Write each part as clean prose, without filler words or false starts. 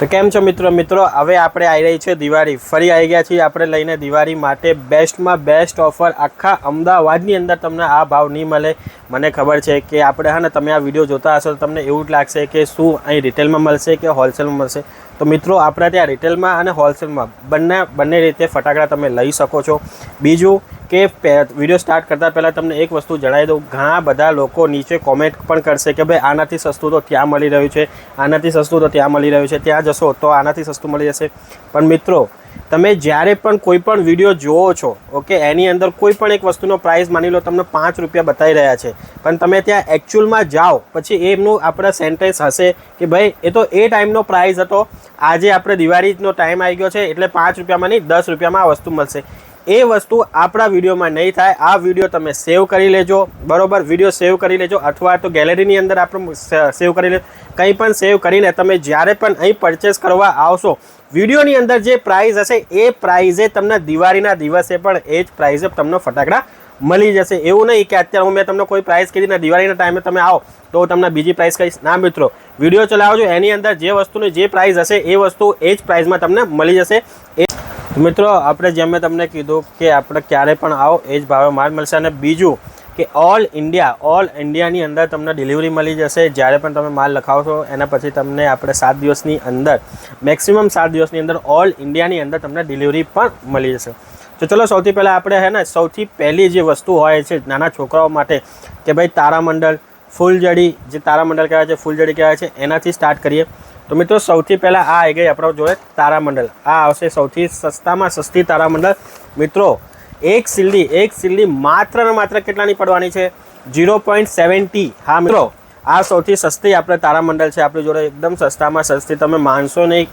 તો કેમ છો મિત્રો હવે આપણે આવી રહી છે દિવાળી, ફરી આવી ગયા છીએ આપણે લઈને દિવાળી માટે બેસ્ટમાં બેસ્ટ ઓફર. આખા અમદાવાદની અંદર તમને આ ભાવ નહીં મળે. મને ખબર છે કે આપણે તમે આ વિડીયો જોતા હશો તો તમને એવું જ લાગશે કે શું અહીં રિટેલમાં મળશે કે હોલસેલમાં મળશે. તો મિત્રો આપણે ત્યાં રિટેલમાં અને હોલસેલમાં બંને રીતે ફટાકડા તમે લઈ શકો છો. બીજું કે વિડીયો સ્ટાર્ટ કરતાં પહેલાં તમને એક વસ્તુ જણાવી દઉં, ઘણા બધા લોકો નીચે કોમેન્ટ પણ કરશે કે ભાઈ આનાથી સસ્તું તો ત્યાં મળી રહ્યું છે, આનાથી સસ્તું તો ત્યાં મળી રહ્યું છે, ત્યાં જશો તો આનાથી સસ્તું મળી જશે. પણ મિત્રો તમે જ્યારે પણ કોઈ પણ વિડીયો જુઓ છો, ઓકે, એની અંદર કોઈ પણ એક વસ્તુનો પ્રાઇસ માની લો તમને 5 રૂપિયા બતાવી રહ્યા છે, પણ તમે ત્યાં એકચ્યુઅલમાં જાઓ પછી એમનું આપણા સેન્ટેન્સ હશે કે ભાઈ એ તો એ ટાઈમનો પ્રાઇસ હતો, આજે આપણે દિવાળીનો ટાઈમ આવી ગયો છે એટલે 5 રૂપિયામાં નહીં 10 રૂપિયામાં આ વસ્તુ મળશે. એ વસ્તુ આપણા વિડીયોમાં નહીં થાય. આ વિડીયો તમે સેવ કરી લેજો, બરાબર? વિડીયો સેવ કરી લેજો અથવા તો ગેલેરીની અંદર આપણે સેવ કરી લેજો. કંઈ પણ સેવ કરીને તમે જ્યારે પણ અહીં પરચેસ કરવા આવશો, વિડીયોની અંદર જે પ્રાઇસ હશે એ પ્રાઇઝે તમને દિવાળીના દિવસે પણ એ જ પ્રાઇઝે તમને ફટાકડા મળી જશે. એવું નહીં કે અત્યારે મેં તમને કોઈ પ્રાઇસ કીધી ને દિવાળીના ટાઈમે તમે આવો તો તમને બીજી પ્રાઇસ કહીશ. ના મિત્રો, વિડીયો ચલાવજો, એની અંદર જે વસ્તુની જે પ્રાઇસ હશે એ વસ્તુ એ જ પ્રાઇસમાં તમને મળી જશે. મિત્રો આપણે જેમ મેં તમને કીધું કે આપણે ક્યારે પણ આવો એ જ ભાવે માલ મળશે. અને બીજું કે ઓલ ઇન્ડિયાની અંદર તમને ડિલિવરી મળી જશે. જ્યારે પણ તમે માલ લખાવશો એના પછી તમને આપણે 7 દિવસની અંદર, મેક્સિમમ 7 દિવસની અંદર ઓલ ઇન્ડિયાની અંદર તમને ડિલિવરી પણ મળી જશે. તો ચલો સૌથી પહેલાં આપણે સૌથી પહેલી જે વસ્તુ હોય છે નાના છોકરાઓ માટે કે ભાઈ તારામંડળ, ફૂલઝડી, જે તારામંડળ કહેવાય છે, ફૂલઝડી કહેવાય છે, એનાથી સ્ટાર્ટ કરીએ. તો મિત્રો સૌથી પહેલાં આ આવી ગઈ આપણા જોડે તારામંડળ. આ આવશે સૌથી સસ્તામાં સસ્તી તારામંડળ. મિત્રો એક સિલ્લી માત્ર ને માત્ર કેટલાની પડવાની છે? 0.70. હા મિત્રો, આ સૌથી સસ્તી આપણે તારામંડળ છે આપણી જોડે, એકદમ સસ્તામાં સસ્તી. તમે માનશો નહીં,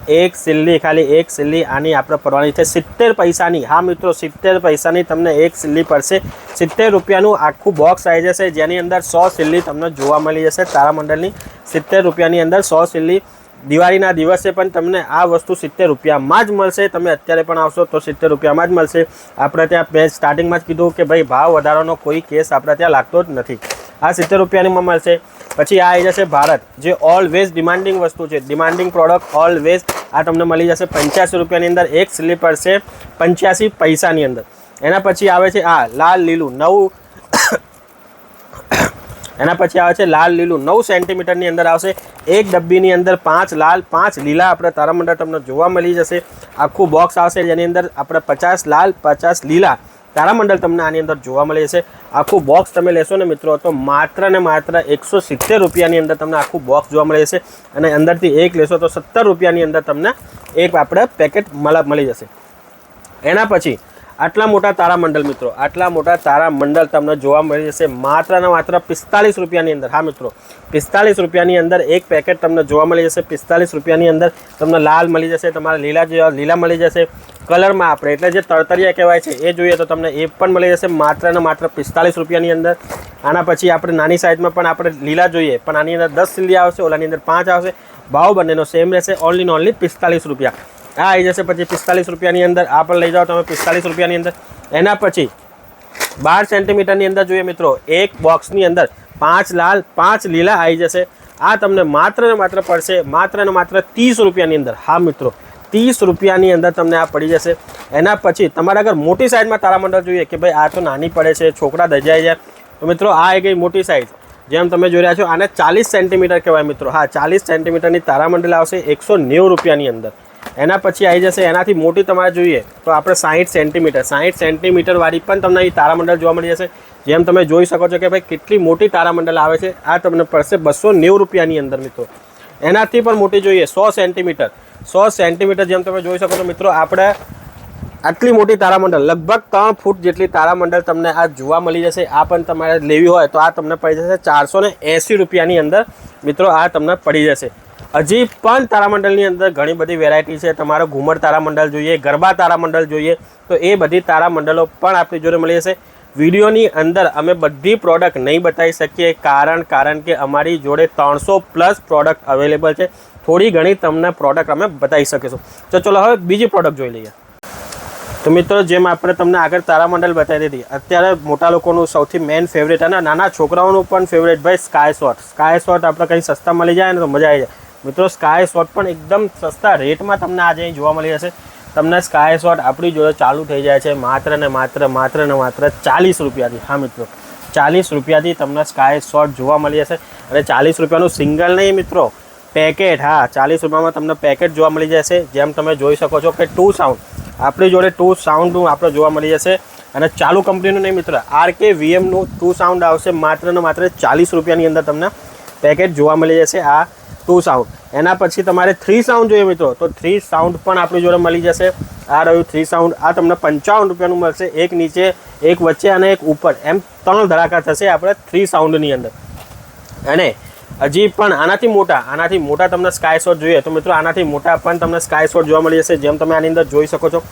ખાલી એક સિલ્લી આની આપણે પડવાની છે 70 પૈસાની. હા મિત્રો, 70 પૈસાની તમને એક સિલ્લી પડશે. 70 રૂપિયાનું આખું બોક્સ આવી જશે, જેની અંદર 100 સિલ્લી તમને જોવા મળી જશે તારામંડળની. 70 રૂપિયાની અંદર 100 સિલ્લી. દિવાળીના દિવસે પણ તમને આ વસ્તુ 70 રૂપિયામાં જ મળશે. તમે અત્યારે પણ આવશો તો 70 રૂપિયામાં જ મળશે. આપણે ત્યાં મેં સ્ટાર્ટિંગમાં જ કીધું કે ભાઈ ભાવ વધારાનો કોઈ કેસ આપણે ત્યાં લાગતો જ નથી. આ 70 રૂપિયાની મળશે. પછી આ આવી જશે ભારત, જે ઓલવેઝ ડિમાન્ડિંગ વસ્તુ છે, ડિમાન્ડિંગ પ્રોડક્ટ ઓલવેઝ. આ તમને મળી જશે 85 રૂપિયાની અંદર. એક સિલ્લી પડશે 85 પૈસાની અંદર. એના પછી આવે છે આ લાલ લીલું નવું. એના પછી આવે છે લાલ લીલું 9 સેન્ટીમીટરની અંદર આવશે. એક ડબ્બીની અંદર 5 લાલ 5 લીલા આપણે તારામંડળ તમને જોવા મળી જશે. આખું બોક્સ આવશે જેની અંદર આપણે 50 લાલ 50 લીલા તારામંડળ તમને આની અંદર જોવા મળી જશે. આખું બોક્સ તમે લેશો ને મિત્રો તો માત્ર ને માત્ર 170 રૂપિયાની અંદર તમને આખું બોક્સ જોવા મળી જશે. અને અંદરથી એક લેશો તો 70 રૂપિયાની અંદર તમને એક આપણે પેકેટ મળી જશે. એના પછી આટલા મોટા તારામંડળ મિત્રો, આટલા મોટા તારામંડળ તમને જોવા મળી જશે માત્ર ને માત્ર 45 રૂપિયાની અંદર. હા મિત્રો, 45 રૂપિયાની અંદર એક પેકેટ તમને જોવા મળી જશે. 45 રૂપિયાની અંદર તમને લાલ મળી જશે, તમારા લીલા મળી જશે કલરમાં આપણે, એટલે જે તળતરિયા કહેવાય છે એ જોઈએ તો તમને એ પણ મળી જશે માત્ર ને માત્ર 45 રૂપિયાની અંદર. આના પછી આપણે નાની સાઇઝમાં પણ આપણે લીલા જોઈએ, પણ આની અંદર 10 સિલ્લી આવશે, ઓલાની અંદર 5 આવશે. ભાવ બંનેનો સેમ રહેશે, ઓનલી 45 રૂપિયા. આ આવી જશે પછી 45 રૂપિયાની અંદર. આ પણ લઈ જાઓ તમે 45 રૂપિયાની અંદર. એના પછી 12 સેન્ટીમીટરની અંદર જોઈએ મિત્રો, એક બોક્સની અંદર 5 લાલ 5 લીલા આવી જશે. આ તમને માત્ર ને માત્ર પડશે માત્ર ને માત્ર 30 રૂપિયાની અંદર. હા મિત્રો, 30 રૂપિયાની અંદર તમને આ પડી જશે. એના પછી તમારે અગર મોટી સાઇઝમાં તારામંડળ જોઈએ કે ભાઈ આ તો નાની પડે છે, છોકરા દજાઈ જાય, તો મિત્રો આ આવી ગઈ મોટી સાઇઝ. જેમ તમે જોઈ રહ્યા છો આને 40 સેન્ટીમીટર કહેવાય મિત્રો. હા, 40 સેન્ટીમીટરની તારામંડળ આવશે 190 રૂપિયાની અંદર. એના પછી આવી જશે, એનાથી મોટી તમારે જોઈએ તો આપણે 60 સેન્ટીમીટર વાળી પણ તમને અહીં તારામંડળ જોવા મળી જશે. જેમ તમે જોઈ શકો છો કે ભાઈ કેટલી મોટી તારામંડળ આવે છે. આ તમને પડશે 290 રૂપિયાની અંદર મિત્રો. એનાથી પણ મોટી જોઈએ 100 સેન્ટીમીટર જેમ તમે જોઈ શકો છો મિત્રો, આપણે આટલી મોટી તારામંડળ લગભગ 3 ફૂટ જેટલી તારામંડળ તમને આ જોવા મળી જશે. આ પણ તમારે લેવી હોય તો આ તમને પડી જશે 480 રૂપિયાની અંદર મિત્રો. આ તમને પડી જશે. હજી પણ તારામંડળની અંદર ઘણી બધી વેરાયટી છે. તમારો ઘુમર તારામંડળ જોઈએ, ગરબા તારામંડળ જોઈએ તો એ બધી તારામંડળો પણ આપણી જોડે મળી જશે. વિડીયોની અંદર અમે બધી પ્રોડક્ટ નહીં બતાવી શકીએ, કારણ કે અમારી જોડે 300+ પ્રોડક્ટ અવેલેબલ છે. થોડી ઘણી તમને પ્રોડક્ટ અમે બતાવી શકીશું. તો ચલો હવે બીજી પ્રોડક્ટ જોઈ લઈએ. તો મિત્રો જેમ આપણે તમને આગળ તારામંડળ બતાવી દીધી, અત્યારે મોટા લોકોનું સૌથી મેઇન ફેવરેટ અને નાના છોકરાઓનું પણ ફેવરેટ ભાઈ સ્કાય શોટ આપણે કંઈ સસ્તા મળી જાય ને તો મજા આવી જાય. મિત્રો સ્કાય શોટ પણ એકદમ સસ્તા રેટમાં તમને આજે અહીં જોવા મળી જશે. તમને સ્કાય શોટ આપણી જોડે ચાલુ થઈ જાય છે માત્ર ને માત્ર 40 રૂપિયાથી. હા મિત્રો, 40 રૂપિયાથી તમને સ્કાય શોટ જોવા મળી જશે. અને 40 રૂપિયાનું સિંગલ નહીં મિત્રો, પેકેટ. હા, 40 રૂપિયામાં તમને પેકેટ જોવા મળી જશે. જેમ તમે જોઈ શકો છો કે 2 સાઉન્ડ આપણી જોડે 2 સાઉન્ડનું આપણે જોવા મળી જશે. અને ચાલુ કંપનીનું નહીં મિત્રો, RKVMનું 2 સાઉન્ડ આવશે માત્ર ને માત્ર 40 રૂપિયાની અંદર તમને પેકેટ જોવા મળી જશે આ 2 સાઉન્ડ. એના પછી તમારે 3 સાઉન્ડ જોઈએ મિત્રો, તો 3 સાઉન્ડ પણ આપણી જોડે મળી જશે. આ રહ્યું 3 સાઉન્ડ. આ તમને 55 રૂપિયાનું મળશે. એક નીચે, એક વચ્ચે અને એક ઉપર, એમ 3 ધડાકા થશે આપણે 3 સાઉન્ડની અંદર. અને હજી પણ આનાથી મોટા તમને સ્કાય શોટ જોઈએ તો મિત્રો આનાથી મોટા પણ તમને સ્કાય શોટ જોવા મળી જશે. જેમ તમે આની અંદર જોઈ શકો છો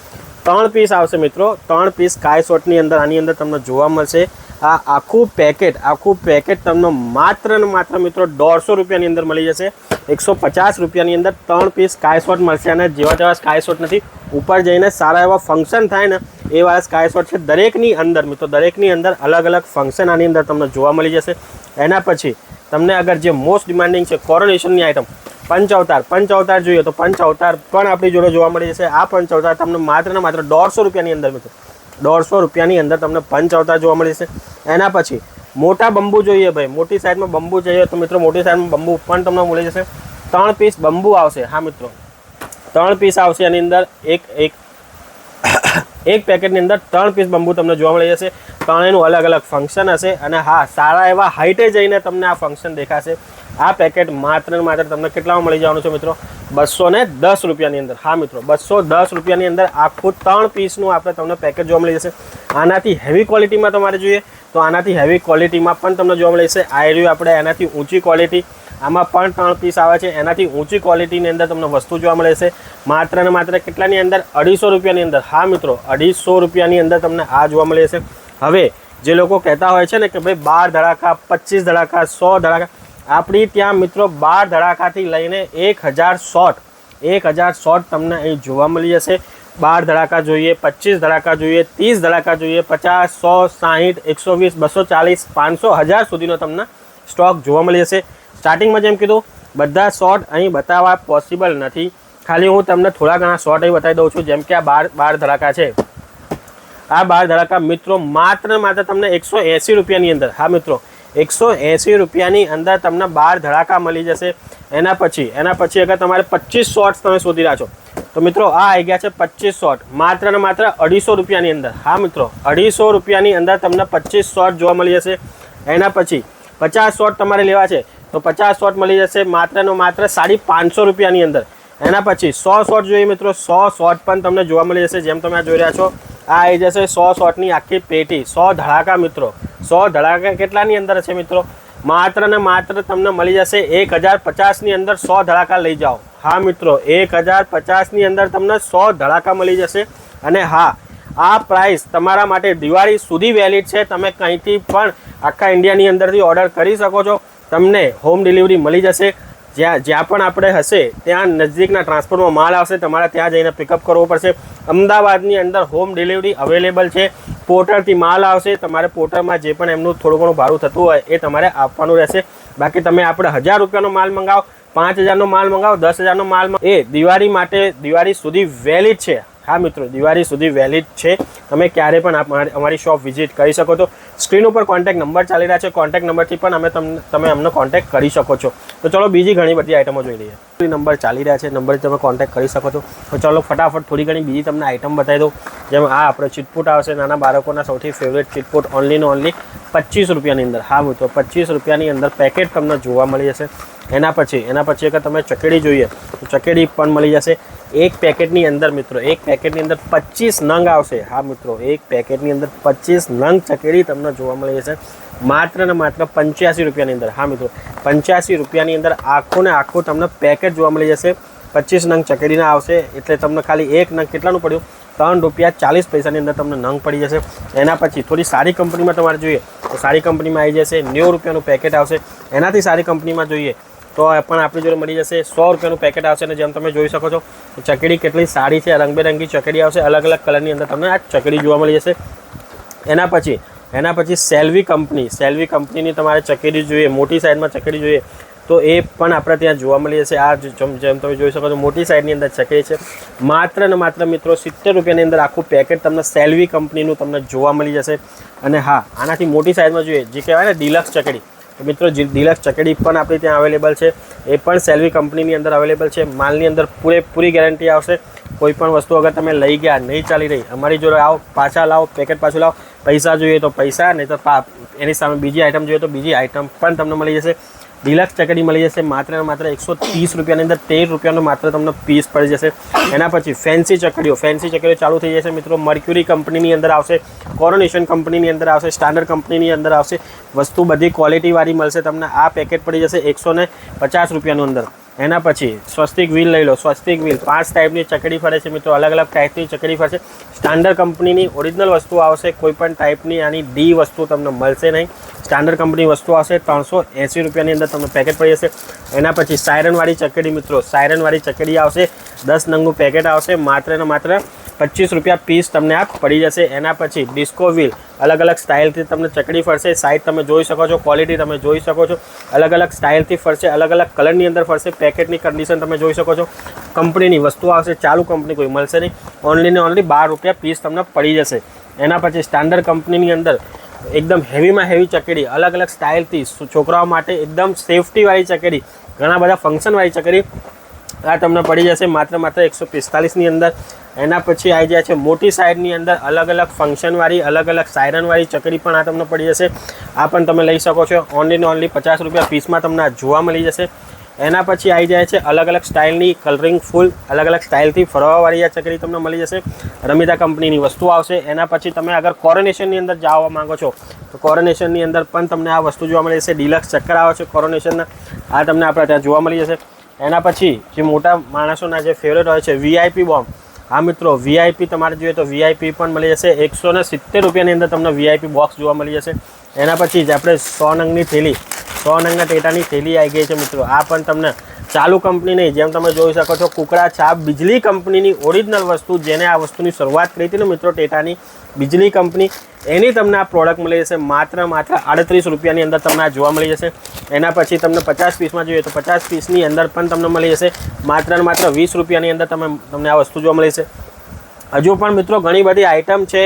3 પીસ આવશે મિત્રો. 3 પીસ સ્કાય શોટની અંદર આની અંદર તમને જોવા મળશે. આ આખું પેકેટ તમને માત્ર ને માત્ર મિત્રો 150 રૂપિયાની અંદર મળી જશે. 150 રૂપિયાની અંદર 3 પીસ સ્કાય શોટ મળશે. અને જેવા સ્કાય શોટ નથી, ઉપર જઈને સારા એવા ફંક્શન થાય ને એ વાળા સ્કાય શોટ છે. દરેકની અંદર મિત્રો, દરેકની અંદર અલગ અલગ ફંક્શન આની અંદર તમને જોવા મળી જશે. એના પછી તમને અગર જે મોસ્ટ ડિમાન્ડિંગ છે કોરોનેશનની આઇટમ પંચ અવતાર જોઈએ તો પંચ અવતાર પણ આપણી જોડે જોવા મળી જશે. આ પંચ અવતાર તમને માત્ર ને માત્ર 150 રૂપિયાની અંદર મિત્રો, 150 રૂપિયાની અંદર તમને પંચ અવતાર જોવા મળી જશે. એના પછી મોટા બંબુ જોઈએ ભાઈ, મોટી સાઈઝમાં બંબુ જોઈએ તો મિત્રો મોટી સાઈઝમાં બંબુ પણ તમને મળી જશે. 3 પીસ બંબુ આવશે. હા મિત્રો, 3 પીસ આવશે. એની અંદર એક પેકેટની અંદર 3 પીસ બંબુ તમને જોવા મળી જશે. ત્રણેયનું અલગ અલગ ફંક્શન હશે. અને હા, સારા એવા હાઈટે જઈને તમને આ ફંક્શન દેખાશે. આ પેકેટ માત્ર ને માત્ર તમને કેટલામાં મળી જવાનું છે મિત્રો? 210 રૂપિયાની અંદર. હા મિત્રો, 210 રૂપિયાની અંદર આખું 3 પીસનું આપણે તમને પેકેટ જોવા મળી જશે. આનાથી હેવી ક્વોલિટીમાં તમારે જોઈએ તો આનાથી હેવી ક્વોલિટીમાં પણ તમને જોવા મળી જશે. આ રહ્યું આપણે એનાથી ઊંચી ક્વોલિટી, આમાં પણ 3 પીસ આવે છે. એનાથી ઊંચી ક્વોલિટીની અંદર તમને વસ્તુ જોવા મળે છે માત્ર ને માત્ર કેટલાની અંદર? 250 રૂપિયાની અંદર. હા મિત્રો, 250 રૂપિયાની અંદર તમને આ જોવા મળે છે. હવે જે લોકો કહેતા હોય છે ને કે ભાઈ 12 ધડાકા, 25 ધડાકા, 100 ધડાકા, આપણી ત્યાં મિત્રો 12 ધડાકાથી લઈને 1000 શોટ તમને અહીં જોવા મળી જશે. 12 ધડાકા જોઈએ, 25 ધડાકા જોઈએ, 30 ધડાકા જોઈએ, 50, 100, 60, 120, 240, 500, 1000 સુધીનો તમને સ્ટોક જોવા મળી જશે. સ્ટાર્ટિંગમાં જેમ કીધું, બધા શોટ અહીં બતાવવા પોસિબલ નથી. ખાલી હું તમને થોડા ઘણા શોટ અહીં બતાવી દઉં છું. જેમ કે આ 12 ધડાકા છે. આ 12 ધડાકા મિત્રો માત્ર તમને 180 રૂપિયાની અંદર. હા મિત્રો, 180 રૂપિયાની અંદર તમને 12 ધડાકા મળી જશે. એના પછી અગર તમારે 25 શોર્ટ્સ તમે શોધી રહ્યા છો તો મિત્રો આ આવી ગયા છે 25 શોર્ટ માત્ર ને માત્ર 250 રૂપિયાની અંદર. હા મિત્રો, 250 રૂપિયાની અંદર તમને 25 શોર્ટ જોવા મળી જશે. એના પછી 50 શોર્ટ તમારે લેવા છે તો 50 શોર્ટ મળી જશે માત્ર ને માત્ર 550 રૂપિયાની અંદર. એના પછી 100 શોર્ટ જોઈએ મિત્રો, 100 શોર્ટ પણ તમને જોવા મળી જશે. જેમ તમે જોઈ રહ્યા છો આ આવી જશે 100 શોર્ટની આખી પેટી. 100 ધડાકા મિત્રો, 100 ધડાકા કેટલાની અંદર છે મિત્રો? માત્ર ને માત્ર તમને મળી જશે 1050ની અંદર 100 ધડાકા લઈ જાઓ. હા મિત્રો, 1050ની અંદર તમને 100 ધડાકા મળી જશે. અને હા, આ પ્રાઇસ તમારા માટે દિવાળી સુધી વેલિડ છે. તમે કંઈથી પણ આખા ઇન્ડિયાની અંદરથી ઓર્ડર કરી શકો છો. તમને હોમ ડિલિવરી મળી જશે. જ્યાં પણ આપણે હશે ત્યાં નજીકના ટ્રાન્સપોર્ટમાં માલ આવશે, તમારે ત્યાં જઈને પિકઅપ કરવો પડશે. અમદાવાદની અંદર હોમ ડિલિવરી અવેલેબલ છે. પોર્ટરથી માલ આવશે, તમારે પોર્ટરમાં જે પણ એમનું થોડું ઘણું ભાડું થતું હોય એ તમારે આપવાનું રહેશે. બાકી તમે આપણે 1000 રૂપિયાનો માલ મંગાવો, 5000નો માલ મંગાવો, 10000નો માલ એ દિવાળી માટે, દિવાળી સુધી વેલિડ છે. હા મિત્રો, દિવાળી સુધી વેલિડ છે. તમે ક્યારે પણ અમારી શોપ વિઝિટ કરી શકો છો. સ્ક્રીન ઉપર કોન્ટેક્ટ નંબર ચાલી રહ્યા છે. કોન્ટેક્ટ નંબરથી પણ તમે અમને કોન્ટેક્ટ કરી શકો છો. તો ચલો બીજી ઘણી બધી આઇટમો જોઈ લઈએ. નંબર ચાલી રહ્યા છે, નંબરથી તમે કોન્ટેક્ટ કરી શકો છો. તો ચલો ફટાફટ થોડી ઘણી બીજી તમને આઇટમ બતાવી દઉં. જેમ આ આપણે ચીટપુટ આવશે, નાના બાળકોના સૌથી ફેવરેટ ચીટપુટ, ઓનલી ઓનલી 25 રૂપિયાની અંદર. હા મિત્રો, 25 રૂપિયાની અંદર પેકેટ તમને જોવા મળી જશે. એના પછી અગર તમે ચકેડી જોઈએ તો ચકેડી પણ મળી જશે. એક પેકેટની અંદર મિત્રો, એક પેકેટની અંદર 25 નંગ આવશે. હા મિત્રો, એક પેકેટની અંદર 25 નંગ ચકેડી તમને જોવા મળી જશે માત્ર ને માત્ર 85 રૂપિયાની અંદર. હા મિત્રો, 85 રૂપિયાની અંદર આખું ને આખું તમને પેકેટ જોવા મળી જશે. 25 નંગ ચકેડીના આવશે એટલે તમને ખાલી એક નંગ કેટલાનું પડ્યું? ₹3.40ની અંદર તમને નંગ પડી જશે. એના પછી થોડી સારી કંપનીમાં તમારે જોઈએ તો સારી કંપનીમાં આવી જશે 90 રૂપિયાનું પેકેટ આવશે. એનાથી સારી કંપનીમાં જોઈએ તો પણ આપણી જોડે મળી જશે 100 રૂપિયાનું પેકેટ આવશે. અને જેમ તમે જોઈ શકો છો ચકેડી કેટલી સારી છે, રંગબેરંગી ચકેડી આવશે. અલગ અલગ કલરની અંદર તમને આ ચકેડી જોવા મળી જશે. એના પછી સેલ્વી કંપનીની તમારે ચકેડી જોઈએ, મોટી સાઇઝમાં ચકેડી જોઈએ તો એ પણ આપણે ત્યાં જોવા મળી જશે। આ જેમ તમે જોઈ શકો છો મોટી સાઇઝની અંદર ચકડી છે, માત્ર ને માત્ર મિત્રો 70 રૂપિયાની અંદર આખું પેકેટ તમને સેલ્વી કંપનીનું તમને જોવા મળી જશે। અને હા, આનાથી મોટી સાઇઝમાં જોઈએ જે કહેવાય ને ડિલક્સ ચકડી, તો મિત્રો ડિલક્સ ચકડી પણ આપણી ત્યાં અવેલેબલ છે, એ પણ સેલ્વી કંપનીની અંદર અવેલેબલ છે। માલની અંદર પૂરેપૂરી ગેરંટી આવશે। કોઈ પણ વસ્તુ અગર તમે લઈ ગયા નહીં ચાલી રહી, અમારી જોડે આવો, પાછા લાવો, પેકેટ પાછું લાવો, પૈસા જોઈએ તો પૈસા, નહીં તો એની સામે બીજી આઇટમ જોઈએ તો બીજી આઇટમ પણ તમને મળી જશે। ડિલક્સ ચકડી મળી જશે માત્ર ને માત્ર 130 રૂપિયાની અંદર, 13 રૂપિયાનો માત્ર તમને પીસ પડી જશે। એના પછી ફેન્સી ચકડીઓ ચાલુ થઈ જશે મિત્રો। મર્ક્યુરી કંપનીની અંદર આવશે, કોરોનેશન કંપનીની અંદર આવશે, સ્ટાન્ડર્ડ કંપનીની અંદર આવશે। વસ્તુ બધી ક્વોલિટીવાળી મળશે તમને। આ પેકેટ પડી જશે 150 રૂપિયાનું અંદર। એના પછી સ્વસ્તિક વ્હીલ લઈ લો, સ્વસ્તિક વ્હીલ 5 ટાઈપની ચકડી ફરે છે મિત્રો, અલગ અલગ ટાઈપની ચકડી ફરશે। સ્ટાન્ડર્ડ કંપનીની ઓરિજિનલ વસ્તુ આવશે, કોઈ પણ ટાઈપની આની ડી વસ્તુ તમને મળશે નહીં। સ્ટાન્ડર્ડ કંપની વસ્તુ આવશે 380 રૂપિયાની અંદર તમને પેકેટ પડી જશે। એના પછી સાયરનવાળી ચકડી મિત્રો, સાયરનવાળી ચકડી આવશે, 10 નંગનું પેકેટ આવશે, માત્ર ને માત્ર 25 રૂપિયા પીસ તમને આ પડી જશે। એના પછી ડિસ્કો વ્હીલ અલગ અલગ સ્ટાઇલથી તમને ચકડી ફરશે। સાઇઝ તમે જોઈ શકો છો, ક્વોલિટી તમે જોઈ શકો છો, અલગ અલગ સ્ટાઇલથી ફરશે, અલગ અલગ કલરની અંદર ફરશે। પેકેટની કન્ડિશન તમે જોઈ શકો છો। કંપનીની વસ્તુ આવશે, ચાલુ કંપની કોઈ મળશે નહીં, ઓનલી ને ઓનલી 12 રૂપિયા પીસ તમને પડી જશે। એના પછી સ્ટાન્ડર્ડ કંપનીની અંદર એકદમ હેવીમાં હેવી ચકડી, અલગ અલગ સ્ટાઇલથી છોકરાઓ માટે એકદમ સેફટીવાળી ચકડી, ઘણા બધા ફંક્શનવાળી ચકડી આ તમને પડી જશે માત્ર 145ની અંદર। એના પછી આવી જાય છે મોટી સાઇઝની અંદર અલગ અલગ ફંક્શનવાળી, અલગ અલગ સાયરનવાળી ચકડી પણ આ તમને પડી જશે। આ પણ તમે લઈ શકો છો, ઓનલી ને ઓનલી 50 રૂપિયા પીસમાં તમને આ જોવા મળી જશે। એના પછી આવી જાય છે અલગ અલગ સ્ટાઇલની કલરિંગ ફૂલ, અલગ અલગ સ્ટાઇલથી ફરવાવાળી આ ચકડી તમને મળી જશે। રમીતા કંપનીની વસ્તુ આવશે। એના પછી તમે અગર કોરોનેશનની અંદર જવા માંગો છો તો કોરોનેશનની અંદર પણ તમને આ વસ્તુ જોવા મળી જશે। ડિલક્સ ચક્કર આવે છે કોરોનેશનના, આ તમને આપણે ત્યાં જોવા મળી જશે। એના પછી જે મોટા માણસોના જે ફેવરેટ હોય છે VIP બોમ્બ, હા મિત્રો VIP તમારે જોઈએ તો VIP પણ મળી જશે 170 રૂપિયાની અંદર તમને VIP બોક્સ જોવા મળી જશે। એના પછી જ આપણે 100 નંગની થેલી, 100 નંગના ટેટાની થેલી આવી ગઈ છે મિત્રો। આ પણ તમને ચાલુ કંપની નહીં, જેમ તમે જોઈ શકો છો કુકડા છાપ બિજલી કંપનીની ઓરિજિનલ વસ્તુ, જેને આ વસ્તુની શરૂઆત કરી હતી ને મિત્રો ટેટાની બિજલી કંપની, એની તમને આ પ્રોડક્ટ મળી જશે માત્ર 38 રૂપિયાની અંદર તમને આ જોવા મળી જશે। એના પછી તમને 50 પીસમાં જોઈએ તો 50 પીસની અંદર પણ તમને મળી જશે માત્ર 20 રૂપિયાની અંદર તમને આ વસ્તુ જોવા મળી જશે। હજુ પણ મિત્રો ઘણી બધી આઇટમ છે।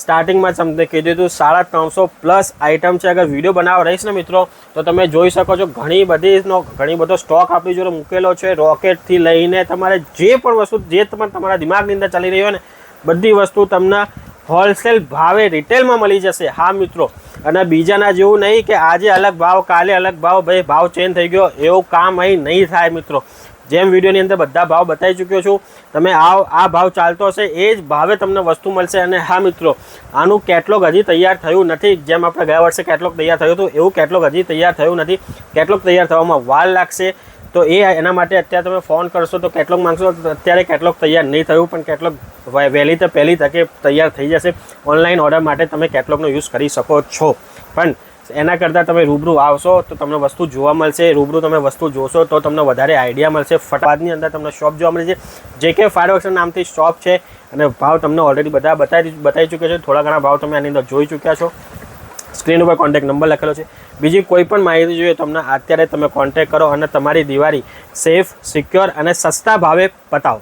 સ્ટાર્ટિંગમાં તમને કીધું હતું 350+ આઇટમ છે। અગર વિડીયો બનાવવા રહીશ ને મિત્રો તો તમે જોઈ શકો છો ઘણી બધો સ્ટોક આપણી જોડે મૂકેલો છે। રોકેટથી લઈને તમારે જે પણ વસ્તુ જે તમારા દિમાગની અંદર ચાલી રહી હોય ને બધી વસ્તુ તમને હોલસેલ ભાવે રિટેલમાં મળી જશે। હા મિત્રો, અને બીજાના જેવું નહીં કે આજે અલગ ભાવ કાલે અલગ ભાવ, ભાઈ ભાવ ચેન્જ થઈ ગયો, એવું કામ અહીં નહીં થાય મિત્રો। જેમ વિડીયોની અંદર બધા ભાવ બતાવી ચૂક્યો છું, તમે આ ભાવ ચાલતો હશે એ જ ભાવે તમને વસ્તુ મળશે। અને હા મિત્રો, આનું કેટલોગ હજી તૈયાર થયું નથી। જેમ આપણે ગયા વર્ષે કેટલોગ તૈયાર થયું હતું એવું કેટલોગ હજી તૈયાર થયું નથી। કેટલોગ તૈયાર થવામાં વાર લાગશે, તો એના માટે અત્યારે તમે ફોન કરશો તો કેટલોગ માંગશો તો અત્યારે કેટલોગ તૈયાર નહીં થયું, પણ કેટલોગ વહેલી તો પહેલી તકે તૈયાર થઈ જશે। ઓનલાઈન ઓર્ડર માટે તમે કેટલોગનો યુઝ કરી શકો છો, પણ એના કરતાં તમે રૂબરૂ આવશો તો તમને વસ્તુ જોવા મળશે। રૂબરૂ તમે વસ્તુ જોશો તો તમને વધારે આઈડિયા મળશે। ફટાફટની અંદર તમને શોપ જોવા મળે છે, JK ફાયરવર્ક્સ નામથી શોપ છે, અને ભાવ તમને ઓલરેડી બધા બતાવી ચૂક્યા છે। થોડા ઘણા ભાવ તમે આની અંદર જોઈ ચૂક્યા છો। સ્ક્રીન ઉપર કોન્ટેક્ટ નંબર લખેલો છે। બીજી કોઈ પણ માહિતી જોઈએ તમને અત્યારે તમે કોન્ટેક્ટ કરો અને તમારી દિવાળી સેફ, સિક્યોર અને સસ્તા ભાવે પતાવો।